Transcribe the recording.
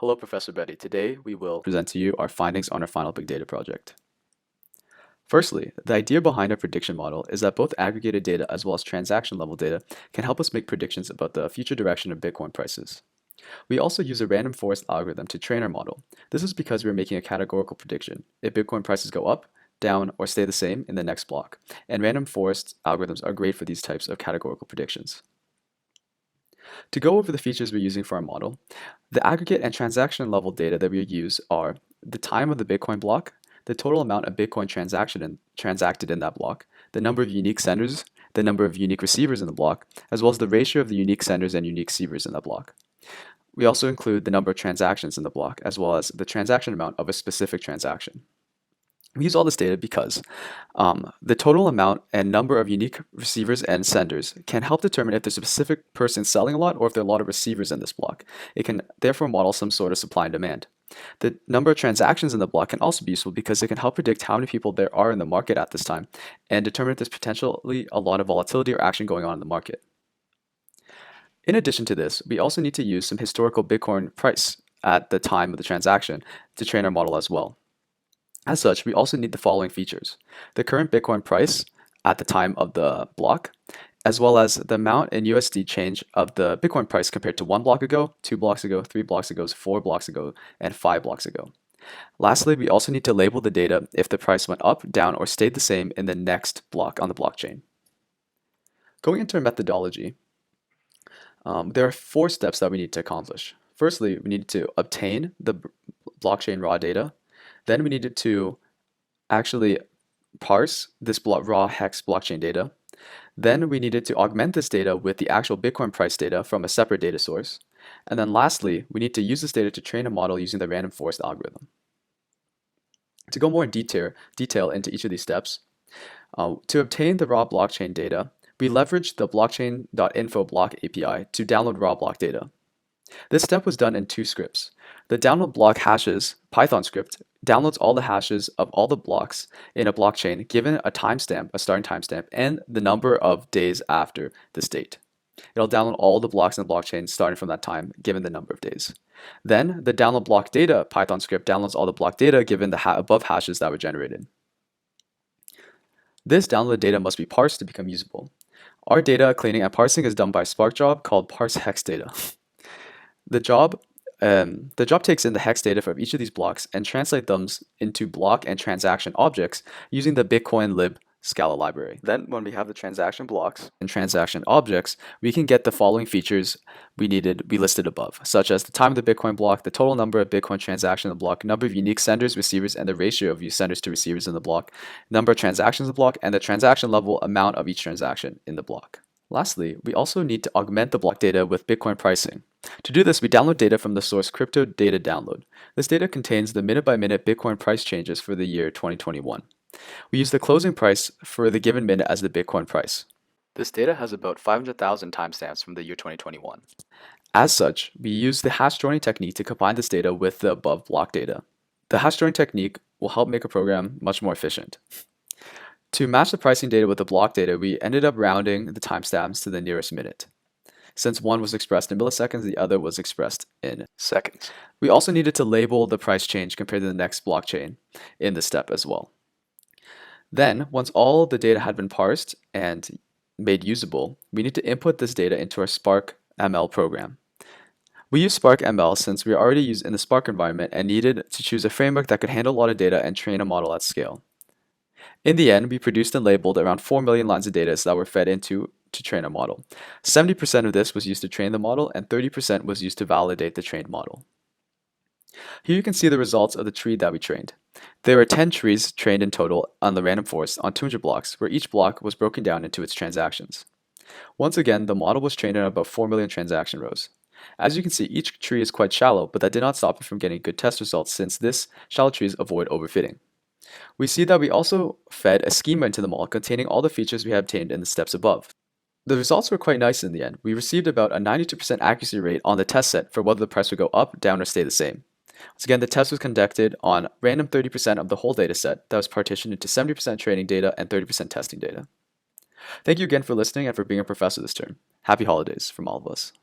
Hello, Professor Betty. Today we will present to you our findings on our final big data project. Firstly, the idea behind our prediction model is that both aggregated data as well as transaction level data can help us make predictions about the future direction of Bitcoin prices. We also use a random forest algorithm to train our model. This is because we're making a categorical prediction if Bitcoin prices go up, down, or stay the same in the next block, and random forest algorithms are great for these types of categorical predictions. To go over the features we're using for our model, the aggregate and transaction level data that we use are the time of the Bitcoin block, the total amount of Bitcoin transacted in that block, the number of unique senders, the number of unique receivers in the block, as well as the ratio of the unique senders and unique receivers in that block. We also include the number of transactions in the block, as well as the transaction amount of a specific transaction. We use all this data because the total amount and number of unique receivers and senders can help determine if there's a specific person selling a lot or if there are a lot of receivers in this block. It can therefore model some sort of supply and demand. The number of transactions in the block can also be useful because it can help predict how many people there are in the market at this time and determine if there's potentially a lot of volatility or action going on in the market. In addition to this, we also need to use some historical Bitcoin price at the time of the transaction to train our model as well. As such, we also need the following features: the current Bitcoin price at the time of the block, as well as the amount in USD change of the Bitcoin price compared to 1 block ago, 2 blocks ago, 3 blocks ago, 4 blocks ago, and 5 blocks ago. Lastly, we also need to label the data if the price went up, down, or stayed the same in the next block on the blockchain. Going into our methodology, there are 4 steps that we need to accomplish. Firstly, we need to obtain the blockchain raw data. Then we needed to actually parse this raw hex blockchain data. Then we needed to augment this data with the actual Bitcoin price data from a separate data source. And then lastly, we need to use this data to train a model using the random forest algorithm. To go more in detail into each of these steps, to obtain the raw blockchain data, we leveraged the blockchain.info block API to download raw block data. This step was done in 2 scripts. The download block hashes Python script downloads all the hashes of all the blocks in a blockchain given a timestamp, a starting timestamp, and the number of days after the date. It'll download all the blocks in the blockchain starting from that time given the number of days. Then the download block data Python script downloads all the block data given the above hashes that were generated. This downloaded data must be parsed to become usable. Our data cleaning and parsing is done by a Spark job called parse hex data. The job takes in the hex data from each of these blocks and translates them into block and transaction objects using the Bitcoin lib Scala library. Then when we have the transaction blocks and transaction objects, we can get the following features we listed above, such as the time of the Bitcoin block, the total number of Bitcoin transactions in the block, number of unique senders, receivers, and the ratio of senders to receivers in the block, number of transactions in the block, and the transaction level amount of each transaction in the block. Lastly, we also need to augment the block data with Bitcoin pricing. To do this, we download data from the source crypto data download. This data contains the minute-by-minute Bitcoin price changes for the year 2021. We use the closing price for the given minute as the Bitcoin price. This data has about 500,000 timestamps from the year 2021. As such, we use the hash joining technique to combine this data with the above block data. The hash joining technique will help make a program much more efficient. To match the pricing data with the block data, we ended up rounding the timestamps to the nearest minute. Since one was expressed in milliseconds, the other was expressed in seconds. We also needed to label the price change compared to the next blockchain in this step as well. Then, once all the data had been parsed and made usable, we need to input this data into our Spark ML program. We use Spark ML since we are already used in the Spark environment and needed to choose a framework that could handle a lot of data and train a model at scale. In the end, we produced and labeled around 4 million lines of data that were fed into to train a model. 70% of this was used to train the model and 30% was used to validate the trained model. Here you can see the results of the tree that we trained. There were 10 trees trained in total on the random forest on 200 blocks, where each block was broken down into its transactions. Once again, the model was trained on about 4 million transaction rows. As you can see, each tree is quite shallow, but that did not stop it from getting good test results since this shallow trees avoid overfitting. We see that we also fed a schema into the model containing all the features we had obtained in the steps above. The results were quite nice in the end. We received about a 92% accuracy rate on the test set for whether the price would go up, down, or stay the same. Once again, the test was conducted on random 30% of the whole data set that was partitioned into 70% training data and 30% testing data. Thank you again for listening and for being a professor this term. Happy holidays from all of us.